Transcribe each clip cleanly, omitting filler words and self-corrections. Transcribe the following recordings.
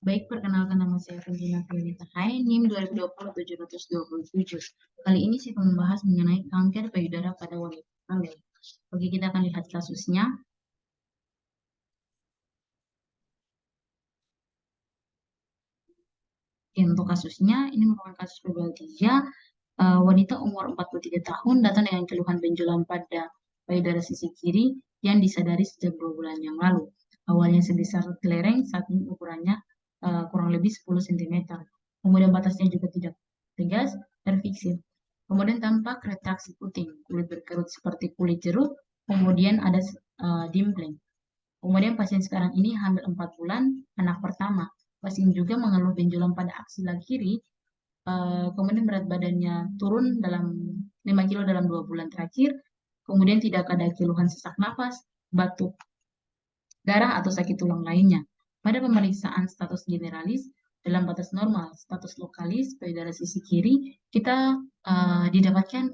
Baik, perkenalkan nama saya Regina Fiorita Hai, NIM 2020-727. Kali ini saya akan membahas mengenai kanker payudara pada wanita hamil. Oke, kita akan lihat kasusnya. Oke, untuk kasusnya, ini merupakan kasus pubertia. Wanita umur 43 tahun datang dengan keluhan benjolan pada payudara sisi kiri yang disadari sejak 2 bulan yang lalu. Awalnya sebesar kelereng, saat ini ukurannya kurang lebih 10 cm. Kemudian batasnya juga tidak tegas, terfiksir. Kemudian tampak retraksi puting, kulit berkerut seperti kulit jeruk, kemudian ada dimpling. Kemudian pasien sekarang ini hamil 4 bulan, anak pertama. Pasien juga mengeluh benjolan pada aksila kiri, kemudian berat badannya turun dalam 5 kilo dalam 2 bulan terakhir, kemudian tidak ada keluhan sesak napas, batuk, darah atau sakit tulang lainnya. Pada pemeriksaan status generalis dalam batas normal, status lokalis payudara sisi kiri, kita didapatkan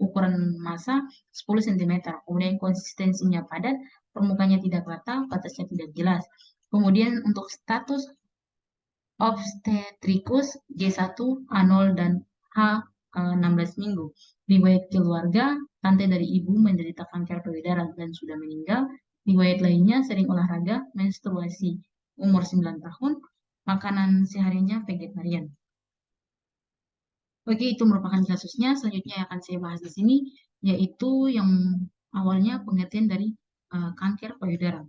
ukuran massa 10 cm, kemudian konsistensinya padat, permukaannya tidak rata, batasnya tidak jelas. Kemudian untuk status obstetrikus G1, A0, dan H 16 minggu. Riwayat keluarga, tante dari ibu menderita kanker payudara dan sudah meninggal. Riwayat lainnya sering olahraga, menstruasi, umur 9 tahun, makanan seharinya vegetarian. Oke, itu merupakan kasusnya. Selanjutnya yang akan saya bahas di sini, yaitu yang awalnya pengertian dari kanker payudara.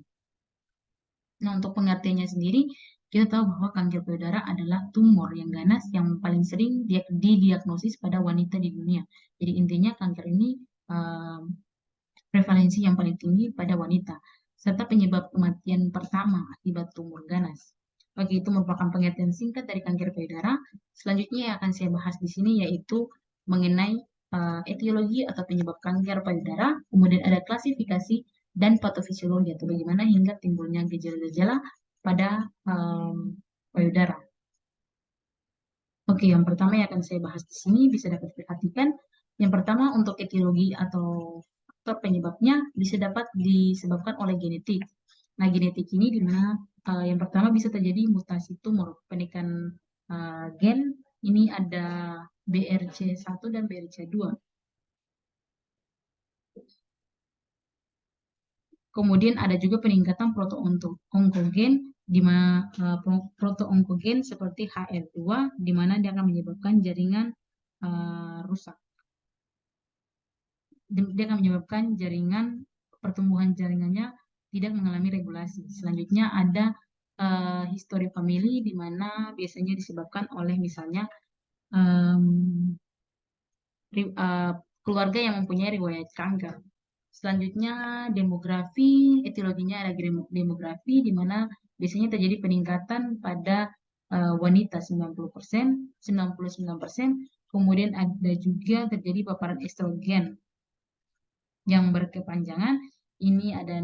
Nah, untuk pengertiannya sendiri, kita tahu bahwa kanker payudara adalah tumor yang ganas yang paling sering didiagnosis pada wanita di dunia. Jadi intinya kanker ini um, prevalensi yang paling tinggi pada wanita, serta penyebab kematian pertama akibat tumor ganas. Oke, itu merupakan pengertian singkat dari kanker payudara. Selanjutnya yang akan saya bahas di sini yaitu mengenai etiologi atau penyebab kanker payudara, kemudian ada klasifikasi dan patofisiologi atau bagaimana hingga timbulnya gejala-gejala pada payudara. Oke, yang pertama yang akan saya bahas di sini bisa dapat diperhatikan. Yang pertama untuk etiologi atau faktor penyebabnya bisa dapat disebabkan oleh genetik. Nah, genetik ini di mana yang pertama bisa terjadi mutasi tumor, pendidikan gen. Ini ada BRC1 dan BRC2. Kemudian ada juga peningkatan proto-onkogen di mana proto-onkogen seperti HR2 di mana dia akan menyebabkan jaringan rusak. Dia akan menyebabkan pertumbuhan jaringannya tidak mengalami regulasi. Selanjutnya ada histori famili di mana biasanya disebabkan oleh misalnya um, keluarga yang mempunyai riwayat kanker. Selanjutnya demografi, etiologinya ada demografi di mana biasanya terjadi peningkatan pada wanita 90%, 99%, kemudian ada juga terjadi paparan estrogen yang berkepanjangan. Ini ada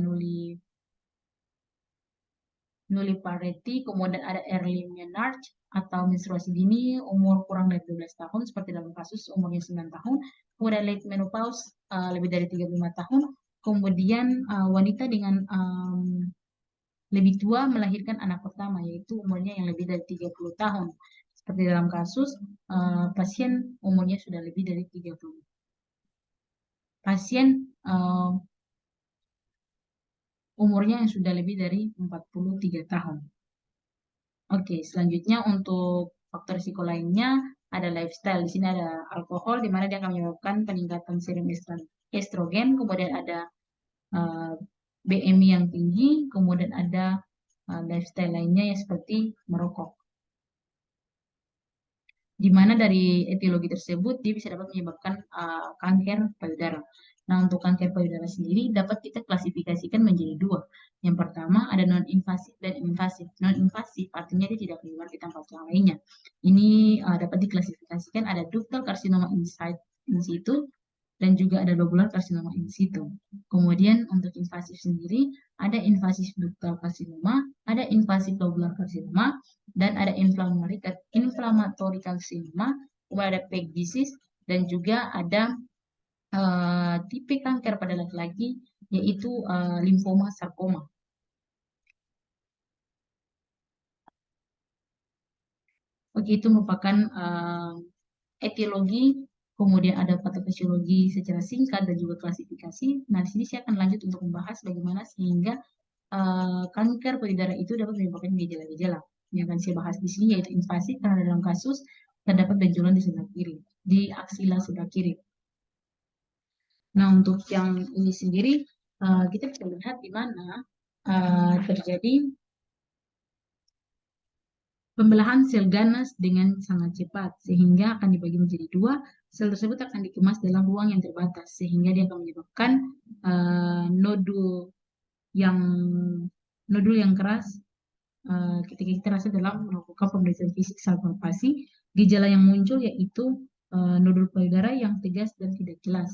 nulliparity, kemudian ada early menarche atau menstruasi dini umur kurang dari 12 tahun seperti dalam kasus umurnya 9 tahun, kemudian late menopause lebih dari 35 tahun, kemudian wanita dengan lebih tua melahirkan anak pertama yaitu umurnya yang lebih dari 30 tahun. Seperti dalam kasus pasien umurnya sudah lebih dari 30. Pasien umurnya yang sudah lebih dari 43 tahun. Oke, selanjutnya untuk faktor risiko lainnya ada lifestyle. Di sini ada alkohol, di mana dia akan menyebabkan peningkatan serum estrogen, kemudian ada uh, BMI yang tinggi, kemudian ada lifestyle lainnya ya seperti merokok. Di mana dari etiologi tersebut dia bisa dapat menyebabkan kanker payudara. Nah, untuk kanker payudara sendiri dapat kita klasifikasikan menjadi dua. Yang pertama ada non-invasif dan invasif. Non-invasif artinya dia tidak menyebar di tempat yang lainnya. Ini dapat diklasifikasikan ada ductal carcinoma in situ dan juga ada lobular carcinoma in situ. Kemudian untuk invasif sendiri ada invasif ductal carcinoma, ada invasif lobular carcinoma, dan ada inflammatory carcinoma, kemudian ada PEG disease, dan juga ada tipe kanker pada laki-laki yaitu limfoma sarkoma. Oke, itu merupakan etiologi, kemudian ada patofisiologi secara singkat dan juga klasifikasi. Nah, di sini saya akan lanjut untuk membahas bagaimana sehingga kanker payudara itu dapat menyebabkan gejala-gejala. Yang akan saya bahas di sini yaitu invasif karena dalam kasus terdapat benjolan di sebelah kiri, di aksila sebelah kiri. Nah, untuk yang ini sendiri, kita bisa lihat di mana terjadi pembelahan sel ganas dengan sangat cepat, sehingga akan dibagi menjadi dua. Sel tersebut akan dikemas dalam ruang yang terbatas, sehingga dia akan menyebabkan nodul yang keras ketika kita rasa dalam melakukan pemeriksaan fisik saat palpasi. Gejala yang muncul yaitu nodul payudara yang tegas dan tidak jelas.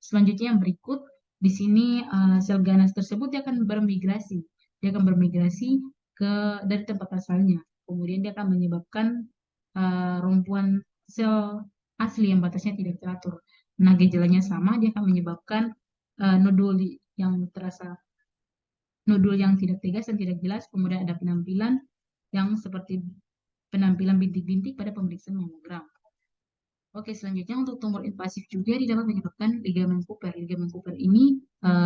Selanjutnya yang berikut, di sini sel ganas tersebut dia akan bermigrasi. Dia akan bermigrasi dari tempat asalnya. Kemudian dia akan menyebabkan rumpuan sel asli yang batasnya tidak teratur. Nah, gejalanya sama, dia akan menyebabkan nodul yang terasa nodul yang tidak tegas dan tidak jelas, kemudian ada penampilan yang seperti penampilan bintik-bintik pada pemeriksaan mamogram. Oke, selanjutnya untuk tumor invasif juga dapat menyebabkan ligamen Cooper. Ligamen Cooper ini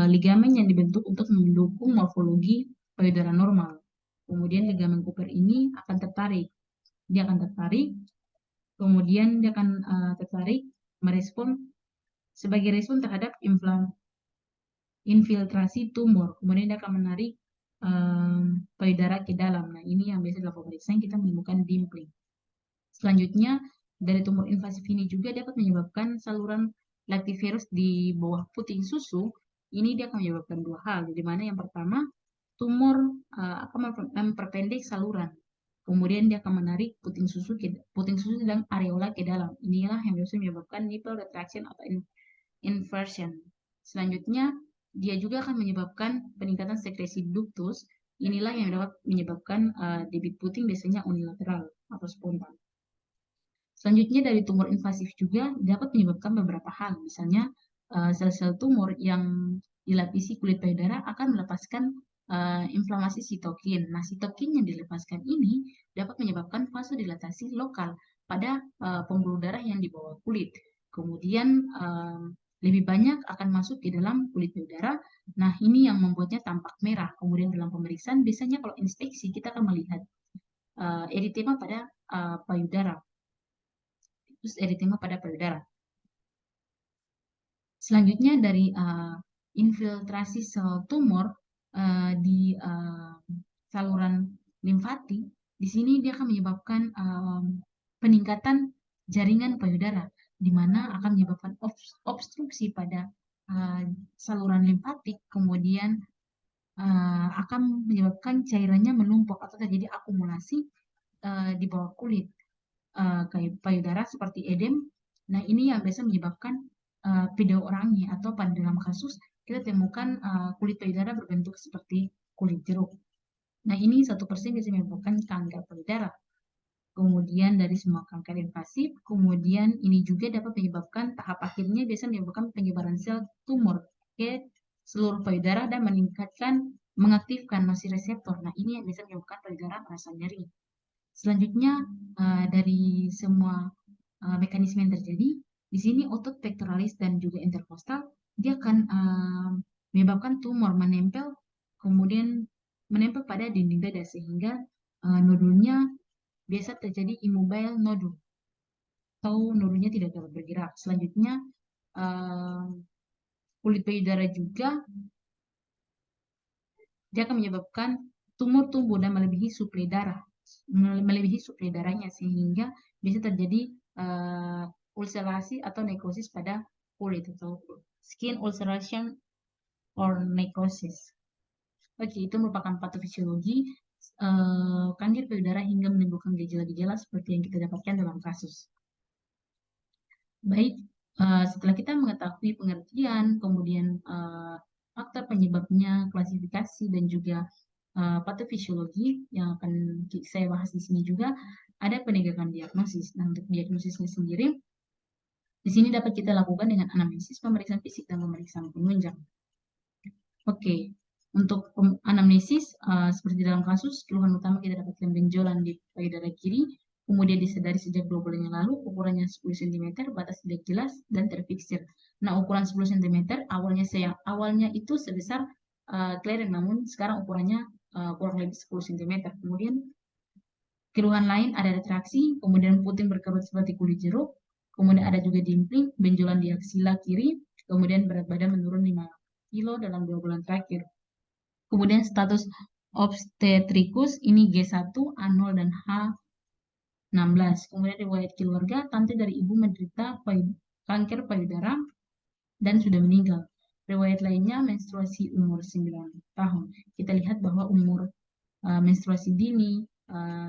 ligamen yang dibentuk untuk mendukung morfologi payudara normal. Kemudian ligamen Cooper ini akan tertarik. Dia akan tertarik, kemudian dia akan tertarik merespon sebagai respon terhadap infiltrasi tumor. Kemudian dia akan menarik payudara ke dalam. Nah, ini yang biasa dalam pemeriksaan kita menemukan dimpling. Selanjutnya, dari tumor invasif ini juga dapat menyebabkan saluran lactiferus di bawah puting susu. Ini dia akan menyebabkan dua hal, di mana yang pertama, tumor akan memperpendek saluran. Kemudian dia akan menarik puting susu dan areola ke dalam. Inilah yang biasa menyebabkan nipple retraction atau inversion. Selanjutnya, dia juga akan menyebabkan peningkatan sekresi ductus. Inilah yang dapat menyebabkan debit puting biasanya unilateral atau spontan. Selanjutnya dari tumor invasif juga dapat menyebabkan beberapa hal. Misalnya sel-sel tumor yang dilapisi kulit payudara akan melepaskan inflamasi sitokin. Nah, sitokin yang dilepaskan ini dapat menyebabkan vasodilatasi lokal pada pembuluh darah yang di bawah kulit. Kemudian lebih banyak akan masuk ke dalam kulit payudara. Nah, ini yang membuatnya tampak merah. Kemudian dalam pemeriksaan, biasanya kalau inspeksi, kita akan melihat eritema pada payudara. Terus eritema pada payudara. Selanjutnya dari infiltrasi sel tumor di saluran limfatik, di sini dia akan menyebabkan peningkatan jaringan payudara, di mana akan menyebabkan obstruksi pada saluran limfatik, kemudian akan menyebabkan cairannya menumpuk atau terjadi akumulasi di bawah kulit payudara seperti edem. Nah, ini yang biasa menyebabkan pneumorangi atau pada dalam kasus kita temukan kulit payudara berbentuk seperti kulit jeruk. Nah, ini 1% bisa menyebabkan kanker payudara. Kemudian dari semua kanker invasif, kemudian ini juga dapat menyebabkan tahap akhirnya biasa menyebabkan penyebaran sel tumor ke seluruh payudara dan mengaktifkan nosireseptor. Nah, ini yang bisa menyebabkan payudara merasa nyeri. Selanjutnya dari semua mekanisme yang terjadi, di sini otot pectoralis dan juga interkostal dia akan menyebabkan tumor kemudian menempel pada dinding dada sehingga nodulnya biasa terjadi immobile nodul atau nodulnya tidak dapat bergerak. Selanjutnya kulit payudara juga dia akan menyebabkan tumor tumbuh dan melebihi suplai darahnya sehingga bisa terjadi ulcerasi atau nekrosis pada kulit atau skin ulceration or necrosis. Oke, itu merupakan patofisiologi kanker payudara hingga menimbulkan gejala-gejala seperti yang kita dapatkan dalam kasus. Baik, setelah kita mengetahui pengertian, kemudian faktor penyebabnya, klasifikasi, dan juga patofisiologi yang akan saya bahas di sini juga, ada penegakan diagnosis. Nah, untuk diagnosisnya sendiri, di sini dapat kita lakukan dengan anamnesis, pemeriksaan fisik, dan pemeriksaan penunjang. Oke, untuk anamnesis, seperti dalam kasus, keluhan utama kita dapatkan benjolan di payudara kiri, kemudian disadari sejak 2 bulan yang lalu, ukurannya 10 cm, batas tidak jelas, dan terfiksir. Nah, ukuran 10 cm awalnya itu sebesar kelereng, namun sekarang ukurannya kurang lebih 10 cm. Kemudian keluhan lain ada retraksi, kemudian puting berkerut seperti kulit jeruk, kemudian ada juga dimpling, benjolan di aksila kiri, kemudian berat badan menurun 5 kilo dalam 2 bulan terakhir. Kemudian status obstetrikus ini G1, A0, dan H16. Kemudian riwayat keluarga, tante dari ibu menderita kanker payudara dan sudah meninggal. Riwayat lainnya menstruasi umur 9 tahun. Kita lihat bahwa umur menstruasi dini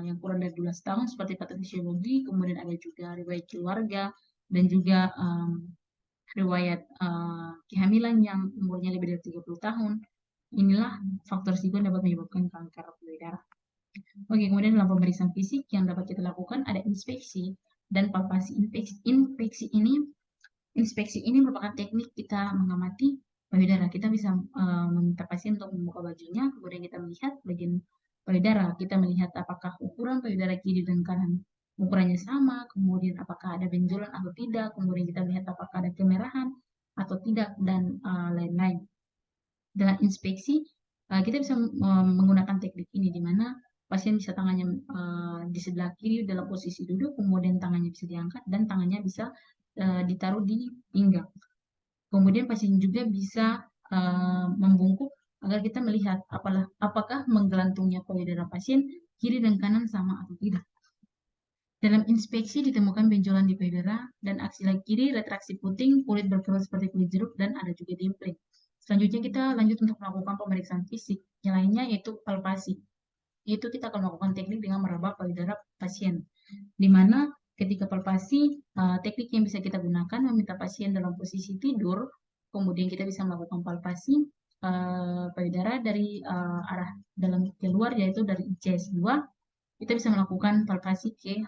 yang kurang dari 12 tahun seperti patofisiologi, kemudian ada juga riwayat keluarga dan juga riwayat kehamilan yang umurnya lebih dari 30 tahun. Inilah faktor risiko yang dapat menyebabkan kanker payudara. Oke, kemudian dalam pemeriksaan fisik yang dapat kita lakukan ada inspeksi dan palpasi. Inspeksi ini merupakan teknik kita mengamati payudara. Kita bisa meminta pasien untuk membuka bajunya, kemudian kita melihat bagian payudara. Kita melihat apakah ukuran payudara kiri dan kanan ukurannya sama, kemudian apakah ada benjolan atau tidak, kemudian kita melihat apakah ada kemerahan atau tidak, dan lain-lain. Dengan inspeksi, kita bisa menggunakan teknik ini di mana pasien bisa tangannya di sebelah kiri dalam posisi duduk, kemudian tangannya bisa diangkat dan tangannya bisa ditaruh di pinggang. Kemudian pasien juga bisa membungkuk agar kita melihat apakah menggelantungnya payudara pasien kiri dan kanan sama atau tidak. Dalam inspeksi ditemukan benjolan di payudara dan aksila kiri, retraksi puting, kulit berkerut seperti kulit jeruk, dan ada juga dimpling. Selanjutnya kita lanjut untuk melakukan pemeriksaan fisik. Yang lainnya yaitu palpasi. Yaitu kita akan melakukan teknik dengan meraba payudara pasien. Di mana ketika palpasi, teknik yang bisa kita gunakan meminta pasien dalam posisi tidur, kemudian kita bisa melakukan palpasi payudara dari arah dalam keluar, yaitu dari ICS2, kita bisa melakukan palpasi ke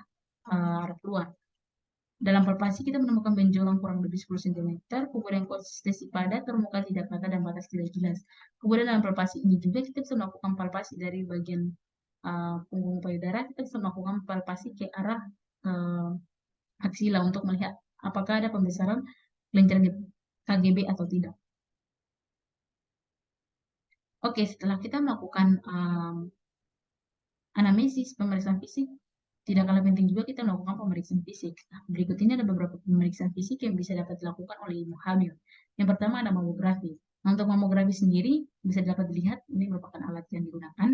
arah keluar. Dalam palpasi kita menemukan benjolan kurang lebih 10 cm, kemudian konsistensi padat, permukaan tidak rata, dan batas tidak jelas. Kemudian dalam palpasi ini juga kita bisa melakukan palpasi dari bagian punggung payudara, kita bisa melakukan palpasi ke arah aksila untuk melihat apakah ada pembesaran kelenjar KGB atau tidak. Oke, setelah kita melakukan anamnesis, pemeriksaan fisik, tidak kalah penting juga kita melakukan pemeriksaan fisik. Nah, berikut ini ada beberapa pemeriksaan fisik yang bisa dapat dilakukan oleh ibu hamil. Yang pertama ada mamografi. Nah, untuk mamografi sendiri bisa dapat dilihat, ini merupakan alat yang digunakan.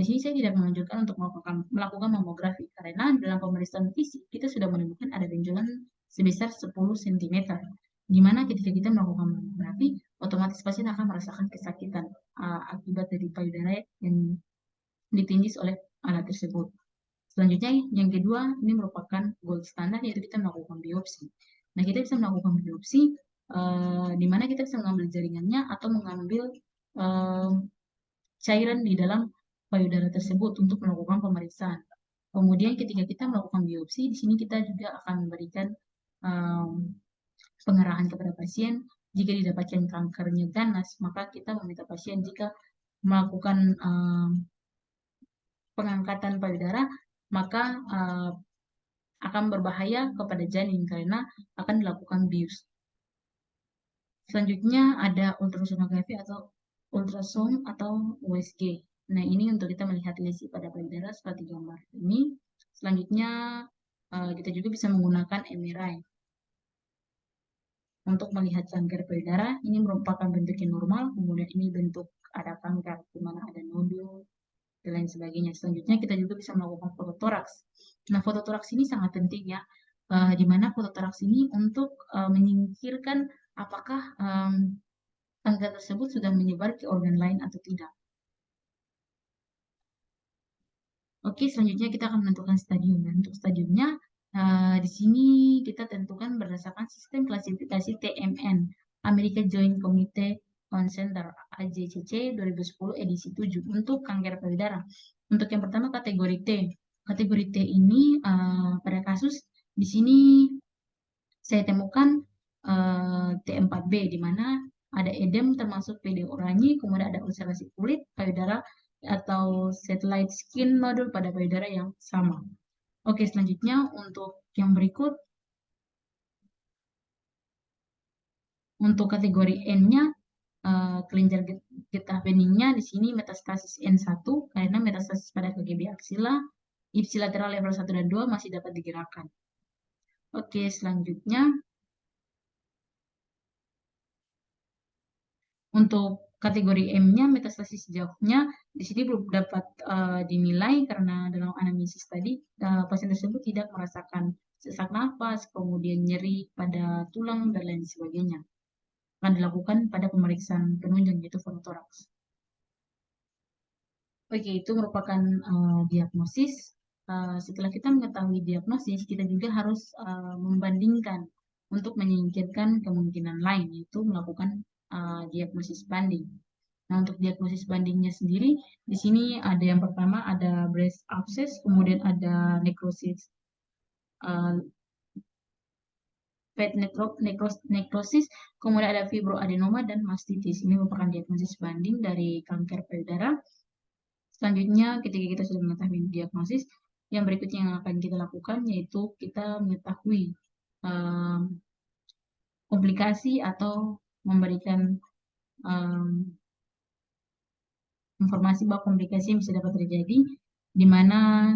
Di sini saya tidak menganjurkan untuk melakukan mamografi, karena dalam pemeriksaan fisik kita sudah menemukan ada benjolan sebesar 10 cm. Di mana ketika kita melakukan mamografi, otomatis pasien akan merasakan kesakitan akibat dari payudara yang ditindis oleh alat tersebut. Selanjutnya, yang kedua, ini merupakan gold standar, yaitu kita melakukan biopsi. Nah, kita bisa melakukan biopsi, di mana kita bisa mengambil jaringannya atau mengambil cairan di dalam payudara tersebut untuk melakukan pemeriksaan. Kemudian ketika kita melakukan biopsi, di sini kita juga akan memberikan pengarahan kepada pasien. Jika didapatkan kankernya ganas, maka kita meminta pasien jika melakukan pengangkatan payudara, maka akan berbahaya kepada janin karena akan dilakukan bius. Selanjutnya ada ultrasonografi atau ultrasound atau USG. Nah, ini untuk kita melihat lesi pada payudara seperti gambar ini. Selanjutnya kita juga bisa menggunakan MRI untuk melihat kanker payudara. Ini merupakan bentuk yang normal, kemudian ini bentuk ada kanker di mana ada nodul dan lain sebagainya. Selanjutnya kita juga bisa melakukan fototoraks. Nah, fototoraks ini sangat penting ya, di mana fototoraks ini untuk menyingkirkan apakah kanker tersebut sudah menyebar ke organ lain atau tidak. Oke, selanjutnya kita akan menentukan stadium. Dan untuk stadiumnya, di sini kita tentukan berdasarkan sistem klasifikasi TMN, American Joint Committee on Center, AJCC 2010 edisi 7 untuk kanker payudara. Untuk yang pertama kategori T. Kategori T ini pada kasus di sini saya temukan T4B, di mana ada edem termasuk PD oranye, kemudian ada ulcerasi kulit payudara atau satellite skin nodule pada payudara yang sama. Oke, selanjutnya untuk yang berikut, untuk kategori N-nya, kelenjar getah beningnya di sini metastasis N1 karena metastasis pada KGB aksila, ipsilateral level 1 dan 2 masih dapat digerakkan. Oke, selanjutnya untuk kategori M-nya metastasis jauhnya di sini belum dapat dinilai karena dalam anamnesis tadi pasien tersebut tidak merasakan sesak napas, kemudian nyeri pada tulang dan lain sebagainya. Akan dilakukan pada pemeriksaan penunjang yaitu fonotoraks. Oke, itu merupakan diagnosis. Setelah kita mengetahui diagnosis, kita juga harus membandingkan untuk menyingkirkan kemungkinan lain, yaitu melakukan diagnosis banding. Nah, untuk diagnosis bandingnya sendiri, di sini ada yang pertama ada breast abscess, kemudian ada necrosis, uh, fat necrosis, kemudian ada fibroadenoma dan mastitis. Ini merupakan diagnosis banding dari kanker payudara. Selanjutnya, ketika kita sudah mengetahui diagnosis, yang berikutnya yang akan kita lakukan yaitu kita mengetahui um, komplikasi atau memberikan um, informasi bahwa komplikasi yang bisa dapat terjadi, di mana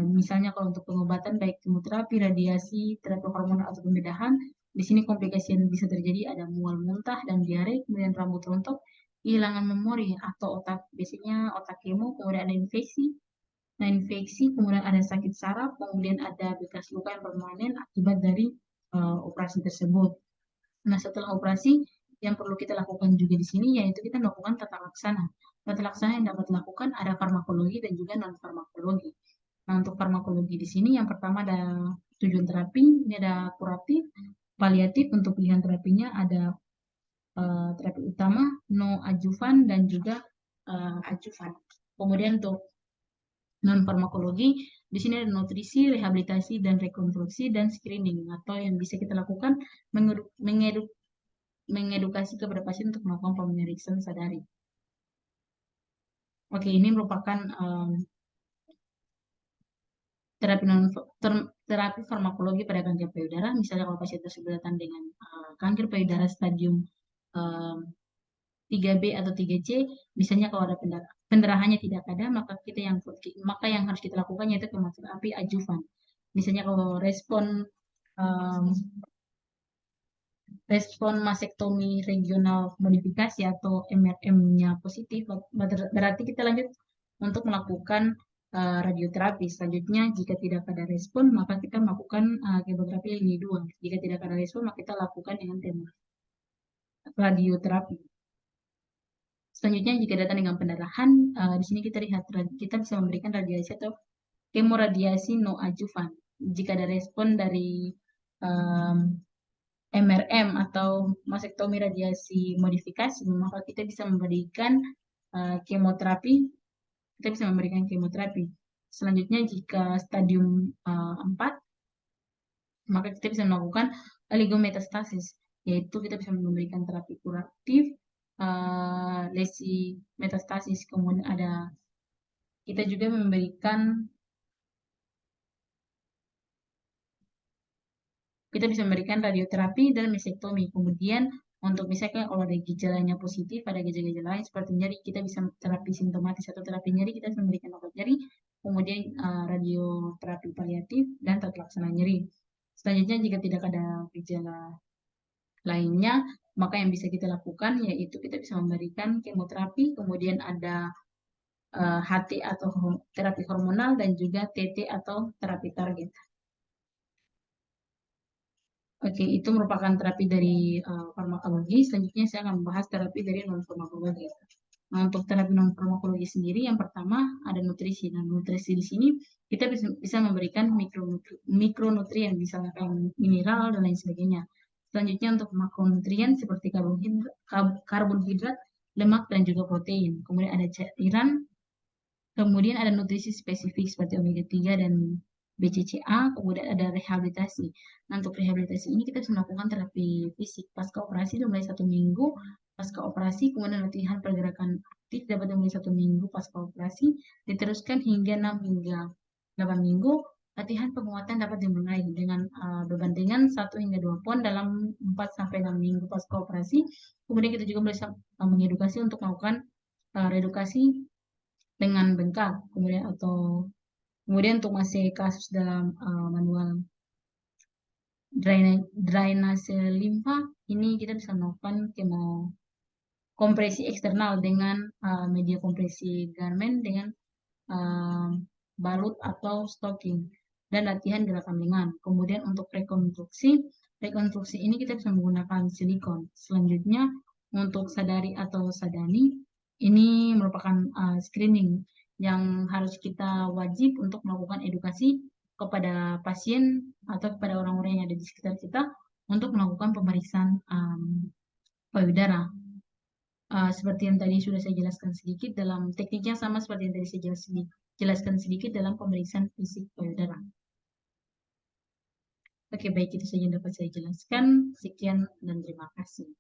misalnya kalau untuk pengobatan baik kemoterapi, radiasi, terapi hormonal atau pembedahan, di sini komplikasi yang bisa terjadi ada mual muntah dan diare, kemudian rambut rontok, kehilangan memori atau otak, biasanya otak kemo, kemudian ada infeksi. Nah, infeksi, kemudian ada sakit saraf, kemudian ada bekas luka yang permanen akibat dari operasi tersebut. Nah, setelah operasi, yang perlu kita lakukan juga di sini yaitu kita melakukan tata laksana. Tata laksana yang dapat dilakukan ada farmakologi dan juga non-farmakologi. Nah, untuk farmakologi di sini yang pertama ada tujuan terapi, ini ada kuratif, paliatif, untuk pilihan terapinya ada terapi utama, no adjuvan, dan juga adjuvan. Kemudian untuk non farmakologi di sini ada nutrisi, rehabilitasi dan rekonstruksi dan screening atau yang bisa kita lakukan mengedukasi kepada pasien untuk melakukan pemeriksaan sadari. Oke, ini merupakan terapi non terapi farmakologi pada kanker payudara. Misalnya kalau pasien tersebut datang dengan kanker payudara stadium 3B atau 3C, misalnya kalau ada pendarahannya tidak ada, maka yang harus kita lakukan yaitu kemoterapi adjuvan. Misalnya kalau respon masektomi regional modifikasi atau MRM-nya positif, berarti kita lanjut untuk melakukan radioterapi. Selanjutnya, jika tidak ada respon, maka kita melakukan kemoterapi lini 2. Jika tidak ada respon, maka kita lakukan dengan radioterapi. Selanjutnya, jika datang dengan pendarahan, di sini kita lihat kita bisa memberikan radiasi atau kemoradiasi no adjuvan. Jika ada respon dari MRM atau masektomi radiasi modifikasi, maka kita bisa memberikan kemoterapi. Kita bisa memberikan kemoterapi. Selanjutnya, jika stadium 4, maka kita bisa melakukan oligometastasis, yaitu kita bisa memberikan terapi kuratif, lesi metastasis, kemudian kita juga memberikan radioterapi dan mesektomi. Kemudian untuk misalkan kalau ada gejalanya positif, ada gejala-gejala lain seperti nyeri, kita bisa terapi simptomatis atau terapi nyeri, kita bisa memberikan obat nyeri, kemudian radioterapi paliatif dan tata laksana nyeri. Selanjutnya, jika tidak ada gejala lainnya, maka yang bisa kita lakukan yaitu kita bisa memberikan kemoterapi, kemudian ada HT atau terapi hormonal, dan juga TT atau terapi target. Oke, itu merupakan terapi dari farmakologi. Selanjutnya saya akan membahas terapi dari non-farmakologi. Nah, untuk terapi non-farmakologi sendiri, yang pertama ada nutrisi. Nah, nutrisi di sini kita bisa memberikan mikronutrien, misalnya kayak mineral dan lain sebagainya. Selanjutnya untuk makronutrien seperti karbohidrat, lemak, dan juga protein. Kemudian ada cairan, kemudian ada nutrisi spesifik seperti omega 3 dan BCCA, kemudian ada rehabilitasi. Nah, untuk rehabilitasi ini kita bisa melakukan terapi fisik. Pasca operasi mulai 1 minggu, pasca operasi, kemudian latihan pergerakan aktif dapat mulai 1 minggu pasca operasi, diteruskan hingga 6 hingga 8 minggu, Latihan penguatan dapat dimulai dengan beban ringan 1 hingga 2 pon dalam 4 sampai 6 minggu pasca operasi. Kemudian kita juga bisa mengedukasi untuk melakukan reedukasi dengan bengkak. Kemudian untuk masih kasus dalam manual drainase limfa, ini kita bisa melakukan kompresi eksternal dengan media kompresi garmen dengan balut atau stocking dan latihan gerakan ringan. Kemudian untuk rekonstruksi ini kita bisa menggunakan silikon. Selanjutnya untuk sadari atau sadani ini merupakan screening yang harus kita wajib untuk melakukan edukasi kepada pasien atau kepada orang-orang yang ada di sekitar kita untuk melakukan pemeriksaan payudara. Seperti yang tadi sudah saya jelaskan sedikit dalam tekniknya sama seperti yang tadi saya jelaskan sedikit dalam pemeriksaan fisik payudara. Oke, baik, itu saja yang dapat saya jelaskan. Sekian dan terima kasih.